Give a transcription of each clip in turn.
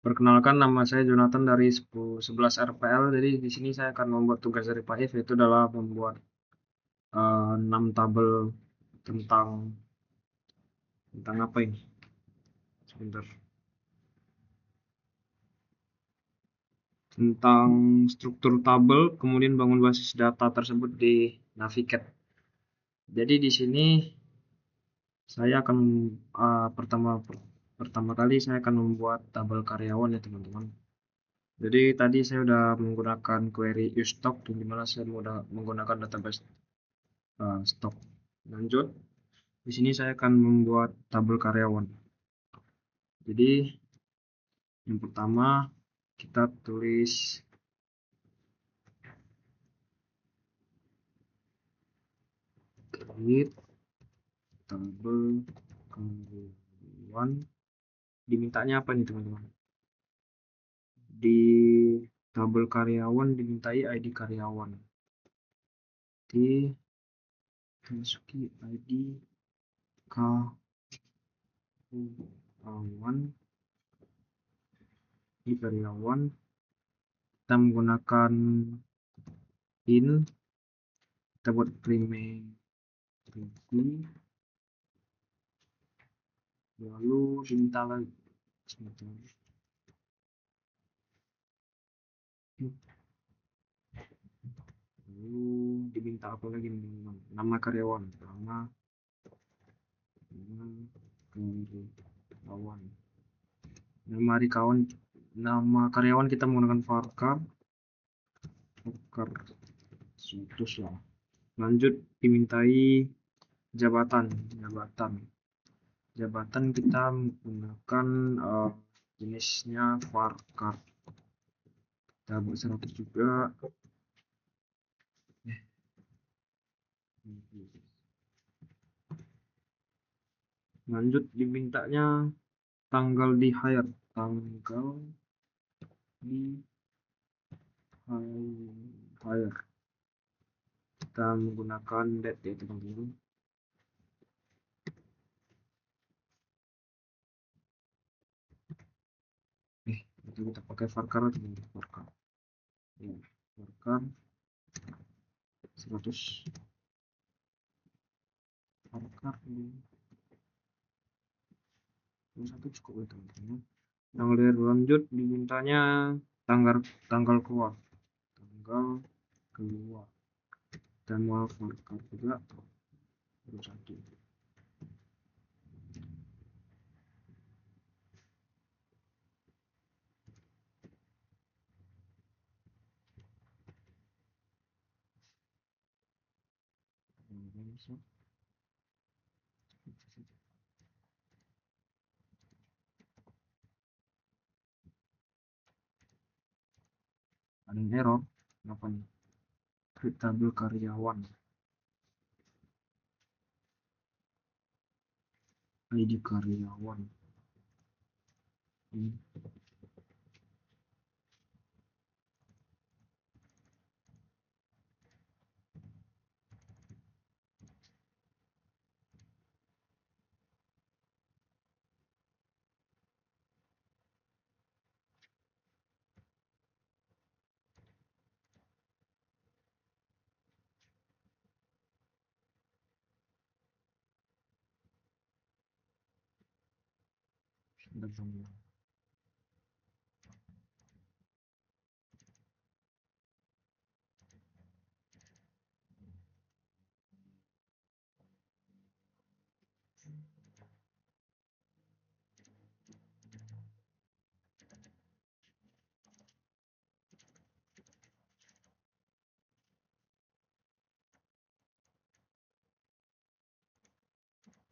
Perkenalkan, nama saya Jonathan dari 11 RPL. Jadi di sini saya akan membuat tugas dari Pak If, yaitu adalah membuat 6 tabel tentang apa ini? Sebentar. Tentang struktur tabel, kemudian bangun basis data tersebut di Navicat. Jadi di sini saya akan pertama kali saya akan membuat tabel karyawan ya teman-teman. Jadi tadi saya sudah menggunakan query usestock, di mana saya sudah menggunakan database stok. Lanjut, di sini saya akan membuat tabel karyawan. Jadi yang pertama kita tulis create tabel karyawan. Dimintanya apa nih teman-teman? Di tabel karyawan dimintai ID karyawan. Di masuki ID karyawan. Di karyawan kita menggunakan in, kita buat primary, lalu diminta lagi lalu diminta apa lagi teman-teman? Nama karyawan, nama karyawan, nama karyawan kita menggunakan varchar situs lah. Lanjut dimintai jabatan kita menggunakan jenisnya varchar. Kita buat 100 juga. Lanjut dimintanya tanggal di hire, kita menggunakan date ya teman-teman. Itu kita pakai varchar teman-teman. Varchar ya, varchar 100 varchar 1 cukup ya teman-teman. Yang lanjut dimintanya tanggal keluar, dan mau varchar juga 1. Ada yang error apa nih? Create tabel karyawan, ID karyawan ini.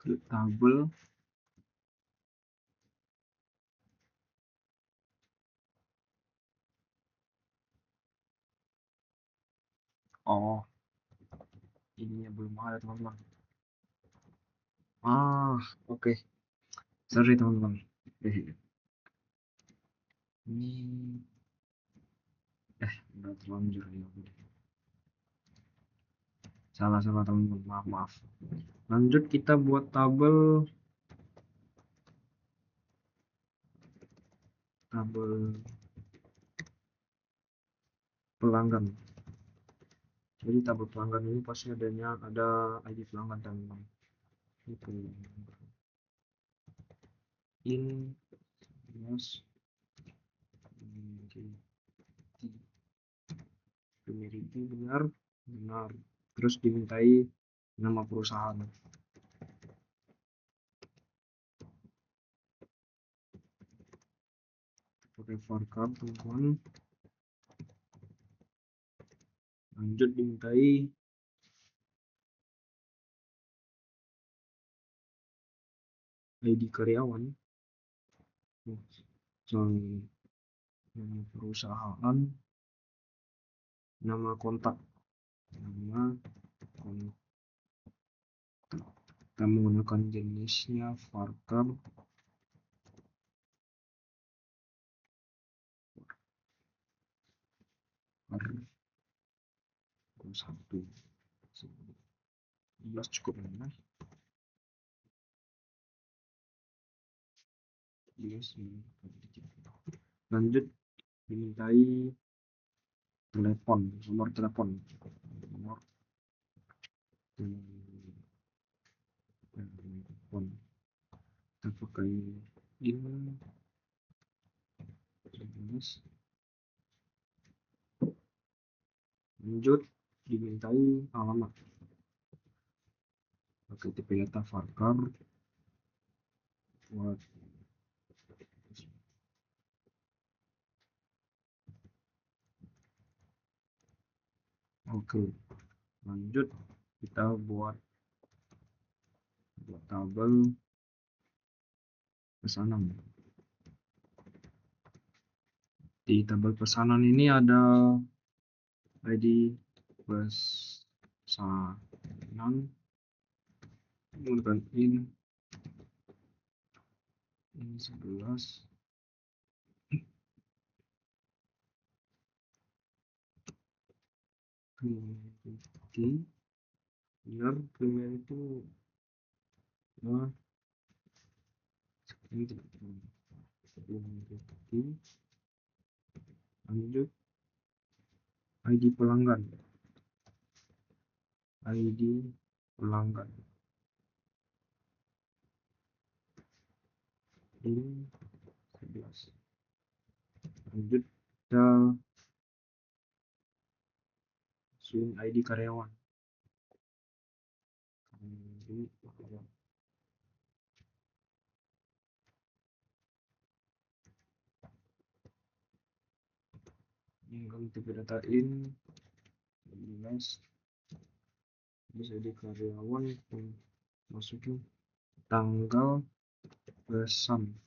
Create tabel ininya belum ada teman-teman. Oke. Sorry teman-teman. Ini udah terlanjur ya. Salah teman-teman, maaf. Lanjut kita buat tabel tabel pelanggan. Jadi tabel pelanggan ini pasti ada ID pelanggan dan itu in mas memiliki benar terus dimintai nama perusahaan. Pakai varchar teman-teman, lanjut dimintai ID karyawan, nama perusahaan, nama kontak, kita menggunakan jenisnya varchar satu 11 cukup ya. Lanjut dimintai telepon, nomor telepon, nomor telepon. Kita pakai ini 11. Lanjut dimintai alamat, pakai tipe data varchar buat oke. Lanjut kita buat tabel pesanan. Di tabel pesanan ini ada ID pesanan, menggunakan in 11. Benar, primer itu ini tidak lanjut ID pelanggan, ID pelanggan ini 11. Lanjut kita masukin ID karyawan. Ini kalau kita datain 11, bisa ID karyawan, masukin tanggal pesan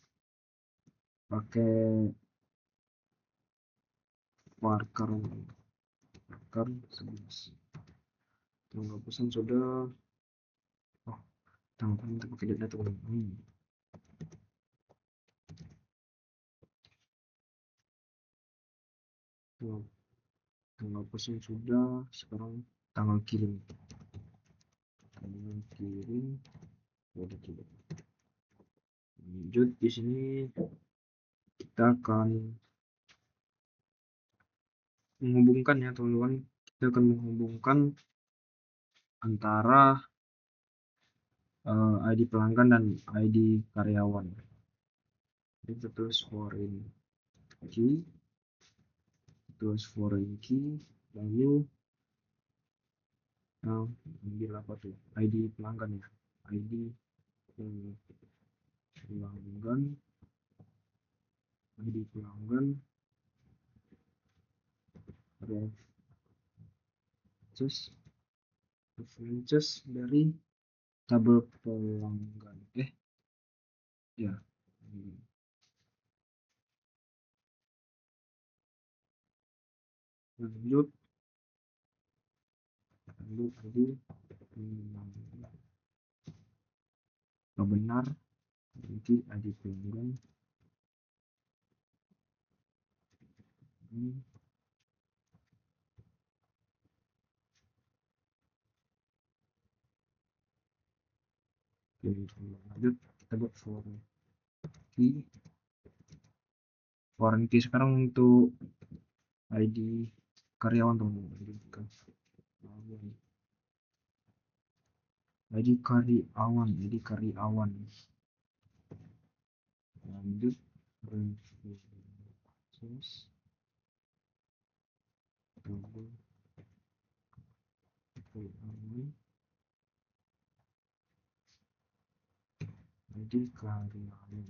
pakai varchar 11. Tanggal pesan sudah, tanggal pesan kita pakai data teman-teman. Tanggal pesan sudah, sekarang tanggal kirim udah kirim. Lanjut di sini kita akan menghubungkan ya teman-teman, kita akan menghubungkan antara ID pelanggan dan ID karyawan. Jadi kita tulis foreign key, lalu ambil apa tuh, ID pelanggan ya, ID pelanggan references dari tabel pelanggan ya. Lanjut tadi benar nanti ID pelanggan lanjut kita buat for key foreign key sekarang untuk ID karyawan teman-teman. ID karyawan. Lanjut references double karyawan ID karyawan.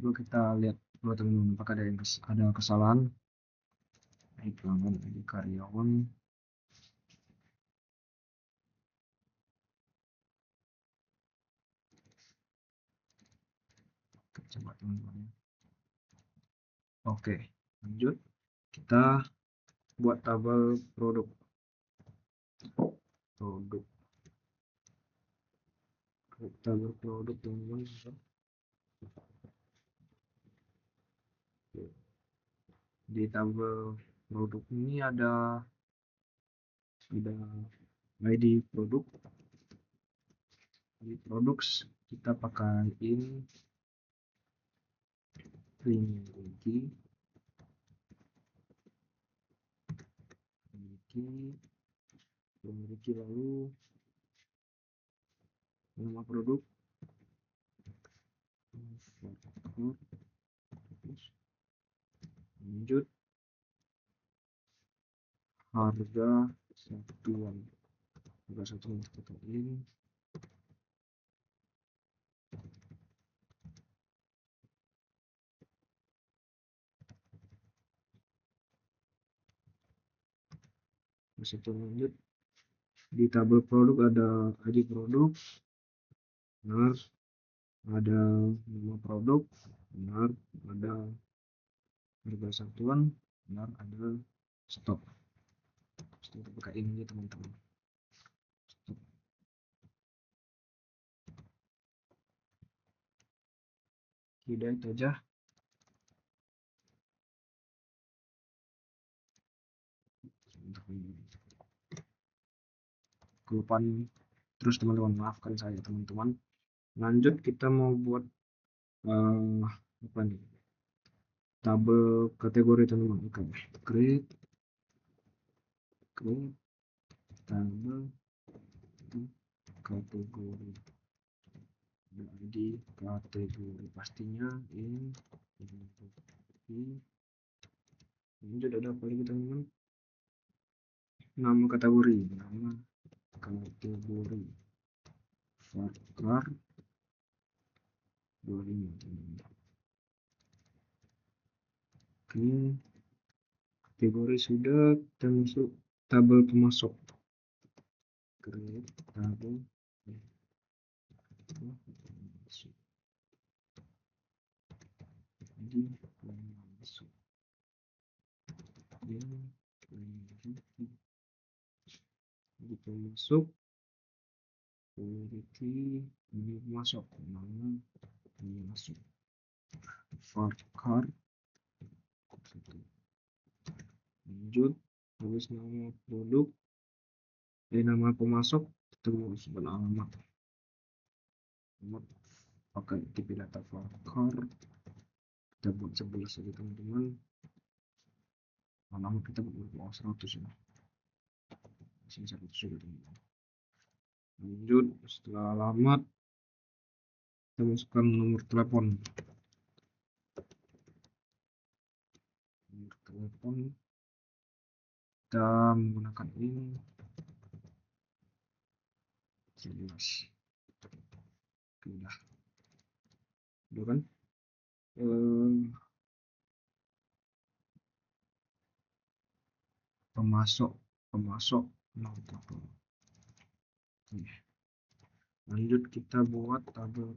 Coba kita lihat dulu teman-teman, apakah ada kesalahan. ID karyawan. Coba teman-teman. Oke, lanjut. Kita buat tabel produk. Tabel produk teman-teman. Di tabel produk ini ada ID produk. Di produk kita pakaiin memiliki lalu nama produk, lanjut harga satuan seperti ini. Lanjut di tabel produk ada ID produk, benar, ada nama produk, benar, ada harga satuan, benar, ada stok. Kita buka ini aja teman-teman. Tidak, itu aja. Kelupaan terus teman-teman, maafkan saya teman-teman. Lanjut kita mau buat apa nih, tabel kategori teman-teman. Oke, create tabel kategori. Di kategori pastinya ini. Lanjut ada apa lagi teman-teman? Nama kategori varchar 25. Oke, kategori sudah, kita masuk tabel pemasok. Create tabel pemasok. Di pemasok. Di pemasok. Memiliki ini masuk nama ini masuk varchar. Lanjut tulis nama produk, nama pemasok, terus alamat. Pakai tipe data varchar. Kita buat 11 saja teman-teman. Alamat kita buat 100 ya. Masih 100 juga teman-teman. Lanjut setelah alamat kita masukkan nomor telepon. Kita menggunakan ini 11. Udah kan? Pemasok lanjut kita buat tabel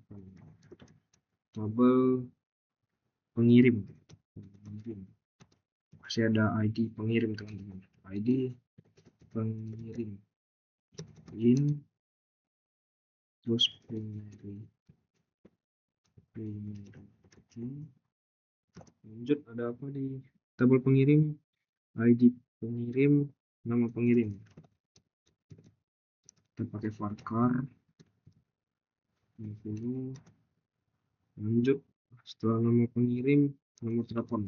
pengirim. Masih ada ID pengirim teman-teman. ID pengirim terus lanjut ada apa di tabel pengirim? ID pengirim, nama pengirim. kita pakai varchar 60, lanjut. Setelah nama pengirim, nomor telepon.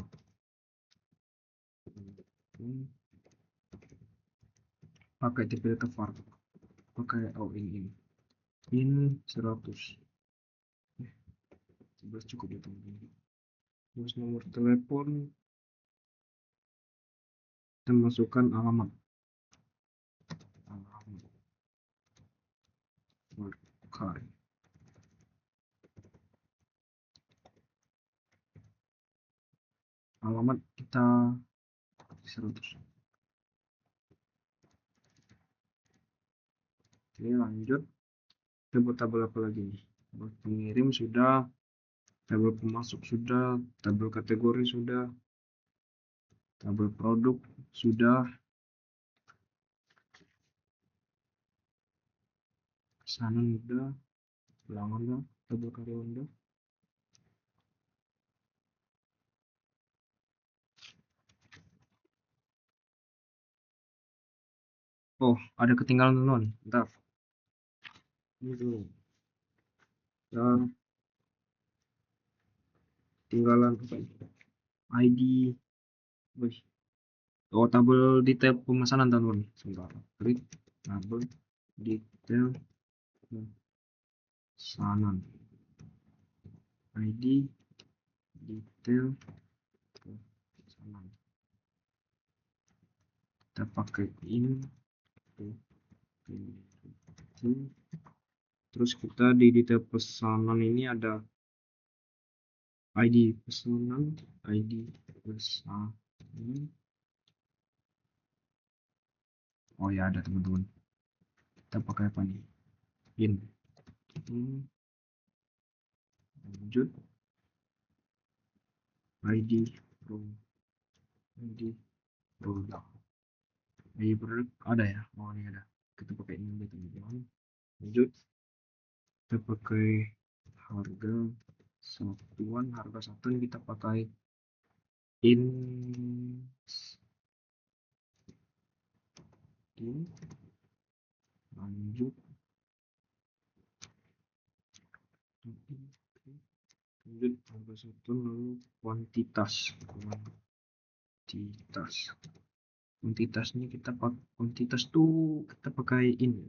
Pakai tipe data varchar, pakai ini in 100. 11 cukup ya teman-teman. Terus nomor telepon, kita masukkan alamat varchar. Alamat kita 100. Oke, lanjut. Kita buat tabel apa lagi nih? Tabel pengirim sudah, tabel pemasok sudah, tabel kategori sudah, tabel produk sudah, pesanan sudah, pelanggan sudah, tabel karyawan sudah. Oh, ada ketinggalan teman. Bentar. Ini dulu. Dan ketinggalan apa ini? ID. Wih. Oh, tabel detail pemesanan teman. Sebentar. Klik tabel detail pesanan. ID detail pesanan. Kita pakai ini. Terus kita di detail pesanan ini ada ID pesanan, ID pesanan. Oh ya, ada teman-teman. Kita pakai apa nih? In. Lanjut. ID produk. ID produk ada ya? Oh, ini ada. Kita pakai ini teman-teman. Lanjut. Kita pakai harga satuan, kita pakai in. Lanjut. Lanjut harga satuan, lalu kuantitas ini kita pakai kuantitas tuh kita pakai in,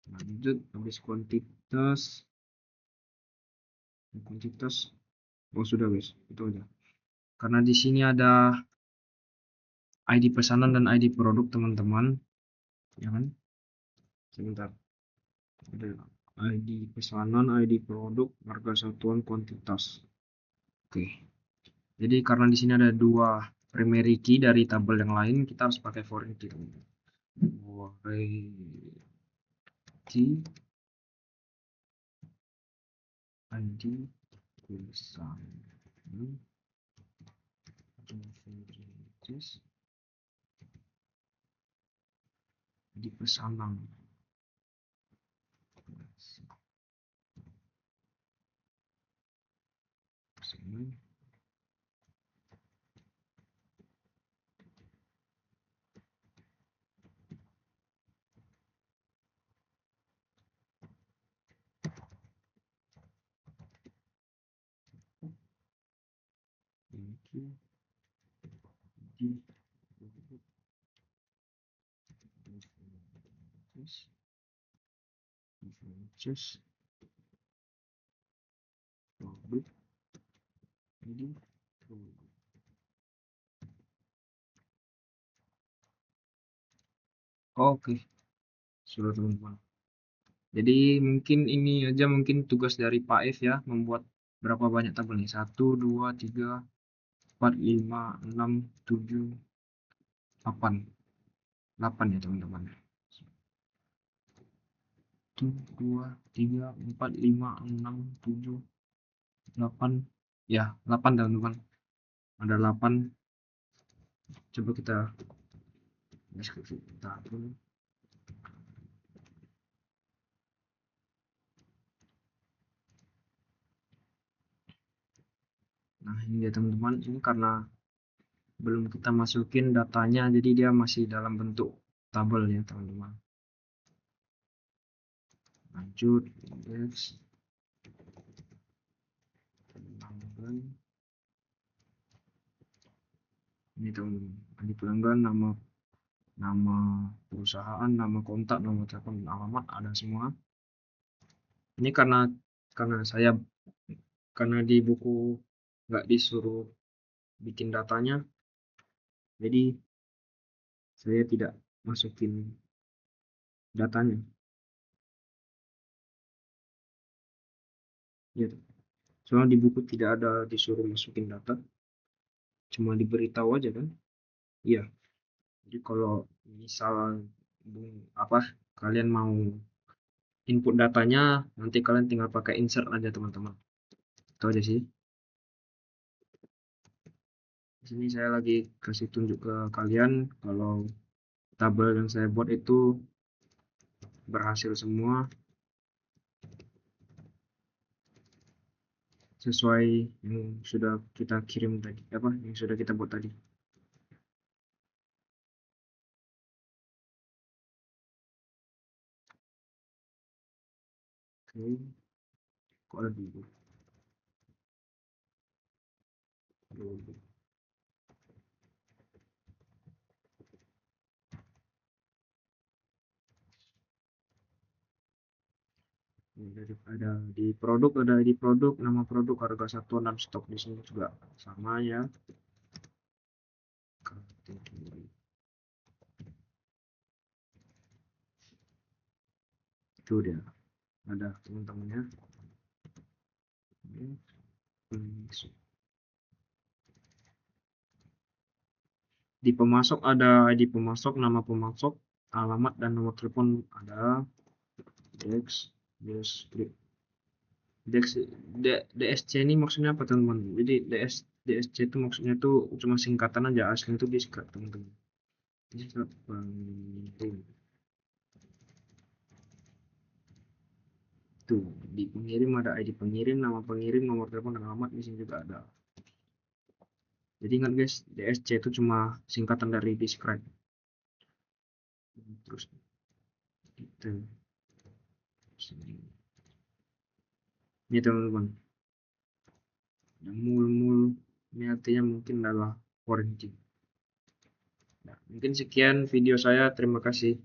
lanjut habis kuantitas oh sudah guys, itu aja karena di sini ada ID pesanan dan ID produk teman-teman ya kan. Sebentar, ada ID pesanan, ID produk, harga satuan, kuantitas. Oke, jadi karena di sini ada dua primary key dari tabel yang lain, kita harus pakai foreign key. ID pesanan di pesanan Oke, sudah teman-teman. Jadi mungkin ini aja mungkin tugas dari Pak F ya, membuat berapa banyak tabel nih? 1, 2, 3, 4, 5, 6, 7, 8. 8 ya teman-teman. 1, 2, 3, 4, 5, 6, 7, 8. Ya, 8 teman-teman. Ada 8. Coba kita deskripsi. Nah, ini ya teman-teman, ini karena belum kita masukin datanya, jadi dia masih dalam bentuk tabel ya teman-teman. Lanjut, indeks pelanggan. Ini teman-teman, ID pelanggan, nama perusahaan, nama kontak, nomor telepon, alamat, ada semua. Ini karena di buku nggak disuruh bikin datanya, jadi saya tidak masukin datanya. Ya, soalnya di buku tidak ada disuruh masukin data, cuma diberitahu aja kan. Iya, jadi kalau misal apa kalian mau input datanya, nanti kalian tinggal pakai insert aja teman-teman. Itu aja sih. Di sini saya lagi kasih tunjuk ke kalian kalau tabel yang saya buat itu berhasil semua sesuai yang sudah kita kirim tadi, yang sudah kita buat tadi. Oke, kok ada dulu. Ada di produk, nama produk, harga satuan, dan stok di sini juga sama ya. Itu dia, ada teman-temannya. Di pemasok ada ID pemasok, nama pemasok, alamat, dan nomor telepon ada. DSC ini maksudnya apa teman-teman? Jadi DSC itu maksudnya itu cuma singkatan aja, aslinya itu diskat teman-teman. Diskat pengirim. Tuh, di pengirim ada ID pengirim, nama pengirim, nomor telepon, dan alamat. Di sini juga ada. Jadi ingat guys, DSC itu cuma singkatan dari describe. Terus itu ini teman-teman, yang mul ini artinya mungkin adalah warranty. Nah, mungkin sekian video saya, terima kasih.